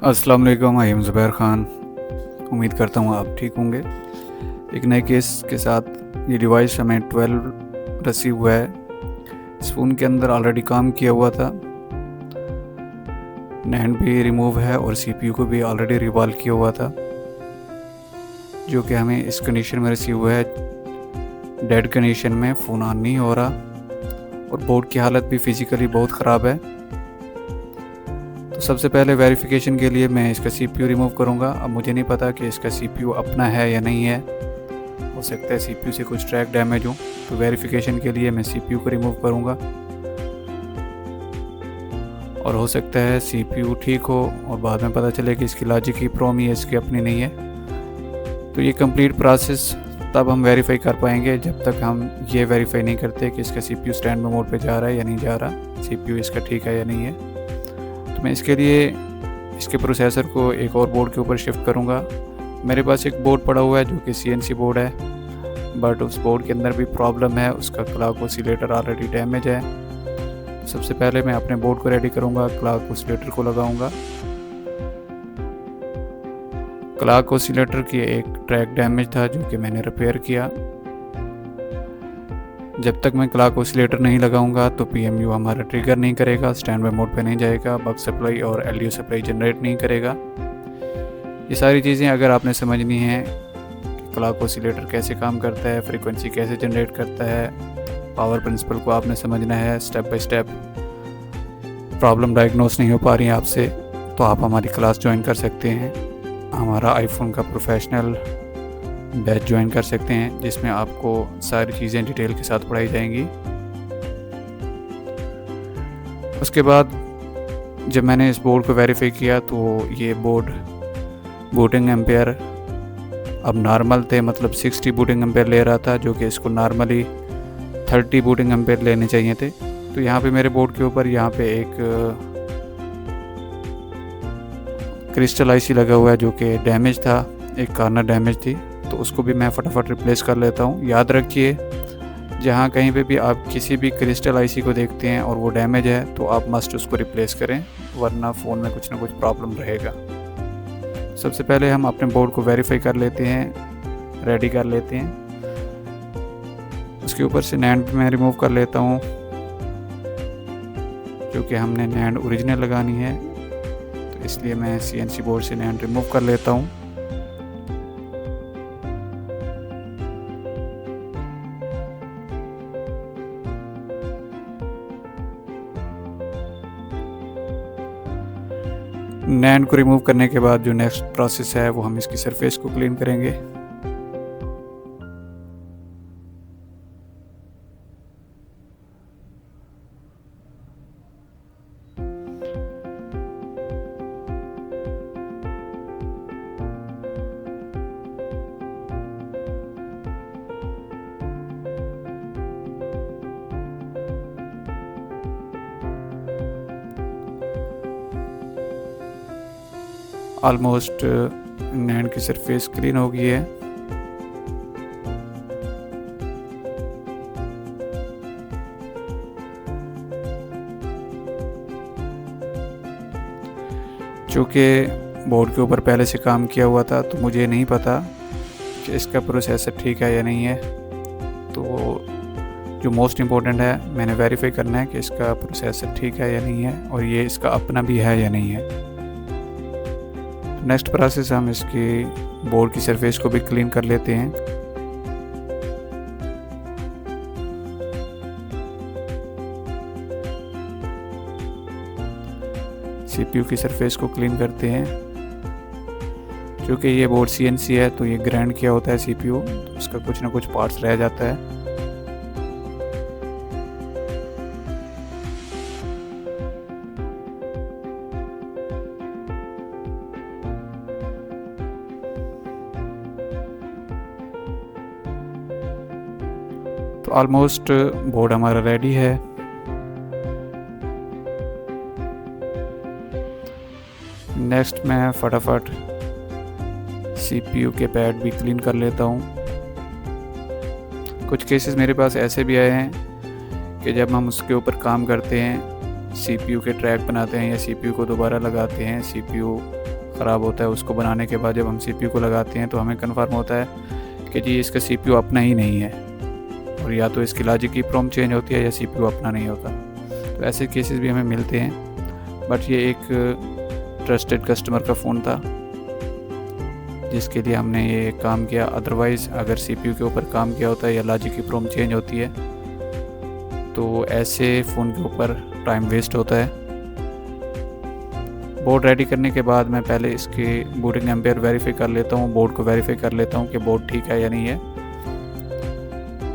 अस्सलाम वालेकुम, I am Zubair Khan. उम्मीद करता हूँ आप ठीक होंगे। एक नए केस के साथ ये डिवाइस हमें 12 रिसीव हुआ है। इस फ़ोन के अंदर ऑलरेडी काम किया हुआ था, नैंड भी रिमूव है और सीपीयू को भी ऑलरेडी रिवॉल्व किया हुआ था, जो कि हमें इस कंडीशन में रिसीव हुआ है। डेड कंडीशन में फ़ोन ऑन नहीं हो रहा और बोर्ड की हालत भी फ़िज़िकली बहुत ख़राब है। तो सबसे पहले वेरिफिकेशन के लिए मैं इसका सीपीयू रिमूव करूंगा। अब मुझे नहीं पता कि इसका सीपीयू अपना है या नहीं है, हो सकता है सीपीयू से कुछ ट्रैक डैमेज हो। तो वेरिफिकेशन के लिए मैं सीपीयू को रिमूव करूंगा और हो सकता है सीपीयू ठीक हो और बाद में पता चले कि इसकी लॉजिक की प्रोम ही है, इसकी अपनी नहीं है। तो ये कंप्लीट प्रोसेस तब हम वेरीफाई कर पाएंगे जब तक हम ये वेरीफाई नहीं करते कि इसका सीपीयू स्टैंड बाय मोड पे जा रहा है या नहीं जा रहा, सीपीयू इसका ठीक है या नहीं है। तो मैं इसके लिए इसके प्रोसेसर को एक और बोर्ड के ऊपर शिफ्ट करूंगा। मेरे पास एक बोर्ड पड़ा हुआ है जो कि CNC बोर्ड है, बट उस बोर्ड के अंदर भी प्रॉब्लम है, उसका क्लॉक ऑसिलेटर ऑलरेडी डैमेज है। सबसे पहले मैं अपने बोर्ड को रेडी करूंगा, क्लॉक ऑसिलेटर को लगाऊंगा। क्लॉक ऑसिलेटर की एक ट्रैक डैमेज था जो कि मैंने रिपेयर किया। जब तक मैं क्लॉक ऑसिलेटर नहीं लगाऊंगा तो PMU हमारा ट्रिगर नहीं करेगा, स्टैंड बाय मोड पे नहीं जाएगा, बक सप्लाई और LDO सप्लाई जनरेट नहीं करेगा। ये सारी चीज़ें अगर आपने समझनी है कि क्लॉक ऑसिलेटर कैसे काम करता है, फ्रीक्वेंसी कैसे जनरेट करता है, पावर प्रिंसिपल को आपने समझना है step by step, problem diagnose नहीं हो पा रही है आपसे, तो आप हमारी क्लास ज्वाइन कर सकते हैं। हमारा आईफोन का प्रोफेशनल बैच ज्वाइन कर सकते हैं जिसमें आपको सारी चीज़ें डिटेल के साथ पढ़ाई जाएंगी। उसके बाद जब मैंने इस बोर्ड को वेरीफाई किया तो ये बोर्ड बूटिंग एम्पेयर अब नॉर्मल थे, मतलब 60 बूटिंग एम्पेयर ले रहा था, जो कि इसको नॉर्मली 30 बूटिंग एम्पेयर लेने चाहिए थे। तो यहाँ पे मेरे बोर्ड के ऊपर यहाँ पे एक क्रिस्टल IC लगा हुआ है जो कि डैमेज था, एक कॉर्नर डैमेज थी, तो उसको भी मैं फटाफट रिप्लेस कर लेता हूँ। याद रखिए, जहाँ कहीं पे भी आप किसी भी क्रिस्टल IC को देखते हैं और वो डैमेज है तो आप मस्ट उसको रिप्लेस करें, वरना फ़ोन में कुछ ना कुछ प्रॉब्लम रहेगा। सबसे पहले हम अपने बोर्ड को वेरीफाई कर लेते हैं, रेडी कर लेते हैं। उसके ऊपर से नैंड मैं रिमूव कर लेता हूँ, क्योंकि हमने नैंड ओरिजिनल लगानी है, तो इसलिए मैं CNC बोर्ड से नैंड रिमूव कर लेता हूँ। नैंड को रिमूव करने के बाद जो नेक्स्ट प्रोसेस है वो हम इसकी सरफेस को क्लीन करेंगे। ऑलमोस्ट नैंड की सरफेस क्लीन हो गई है। चूँकि बोर्ड के ऊपर पहले से काम किया हुआ था तो मुझे नहीं पता कि इसका प्रोसेसर ठीक है या नहीं है, तो जो मोस्ट इम्पोर्टेंट है मैंने वेरीफाई करना है कि इसका प्रोसेसर ठीक है या नहीं है और ये इसका अपना भी है या नहीं है। नेक्स्ट प्रोसेस हम इसकी बोर्ड की सरफेस को भी क्लीन कर लेते हैं। CPU की सरफेस को क्लीन करते हैं। क्योंकि ये बोर्ड CNC है तो ये ग्राइंड किया होता है CPU, तो उसका कुछ ना कुछ पार्ट्स रह जाता है। तो ऑलमोस्ट बोर्ड हमारा रेडी है। नेक्स्ट मैं फटाफट CPU के पैड भी क्लीन कर लेता हूँ। कुछ केसेस मेरे पास ऐसे भी आए हैं कि जब हम उसके ऊपर काम करते हैं, CPU के ट्रैक बनाते हैं या CPU को दोबारा लगाते हैं, CPU ख़राब होता है, उसको बनाने के बाद जब हम CPU को लगाते हैं तो हमें कंफर्म होता है कि जी इसका CPU अपना ही नहीं है, और या तो इसकी लॉजिक की प्रोम चेंज होती है या CPU अपना नहीं होता। तो ऐसे केसेस भी हमें मिलते हैं। बट ये एक ट्रस्टेड कस्टमर का फ़ोन था जिसके लिए हमने ये काम किया। अदरवाइज़ अगर CPU के ऊपर काम किया होता है या लॉजिक की प्रोम चेंज होती है तो ऐसे फ़ोन के ऊपर टाइम वेस्ट होता है। बोर्ड रेडी करने के बाद मैं पहले इसके बूटिंग एम्पेयर वेरीफाई कर लेता हूँ, बोर्ड को वेरीफाई कर लेता हूँ कि बोर्ड ठीक है या नहीं है।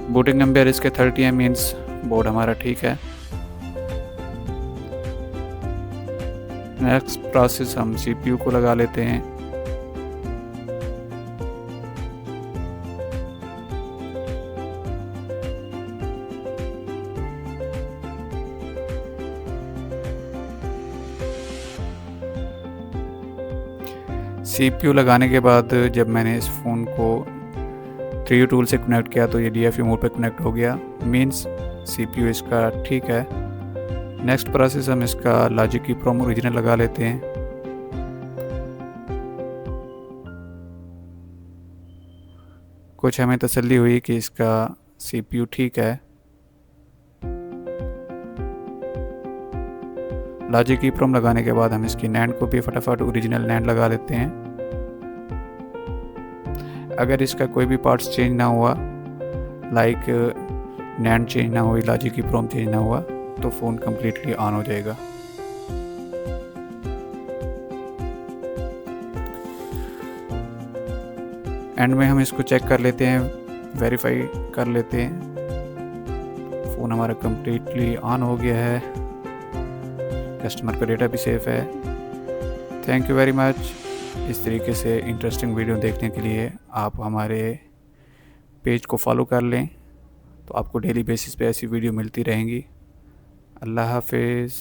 बूटिंग एम्पेयर इसके 30 है, मीन्स बोर्ड हमारा ठीक है। नेक्स्ट प्रोसेस हम CPU को लगा लेते हैं। CPU लगाने के बाद जब मैंने इस फ़ोन को 3U टूल से कनेक्ट किया तो ये DFU मोड पे कनेक्ट हो गया, मीन्स CPU इसका ठीक है। नेक्स्ट प्रोसेस हम इसका लॉजिक की प्रोम ओरिजिनल लगा लेते हैं। कुछ हमें तसल्ली हुई कि इसका CPU ठीक है। लॉजिक की प्रोम लगाने के बाद हम इसकी नैंड को भी फटाफट ओरिजिनल नैंड लगा लेते हैं। अगर इसका कोई भी पार्ट्स चेंज ना हुआ, लाइक नैंड चेंज ना हुई, लॉजिक की प्रोम चेंज ना हुआ, तो फ़ोन कम्प्लीटली ऑन हो जाएगा। एंड में हम इसको चेक कर लेते हैं, वेरीफाई कर लेते हैं। फ़ोन हमारा कम्प्लीटली ऑन हो गया है, कस्टमर का डेटा भी सेफ है। Thank you very much. इस तरीके से इंटरेस्टिंग वीडियो देखने के लिए आप हमारे पेज को फॉलो कर लें, तो आपको डेली बेसिस पे ऐसी वीडियो मिलती रहेंगी। अल्लाह हाफिज़।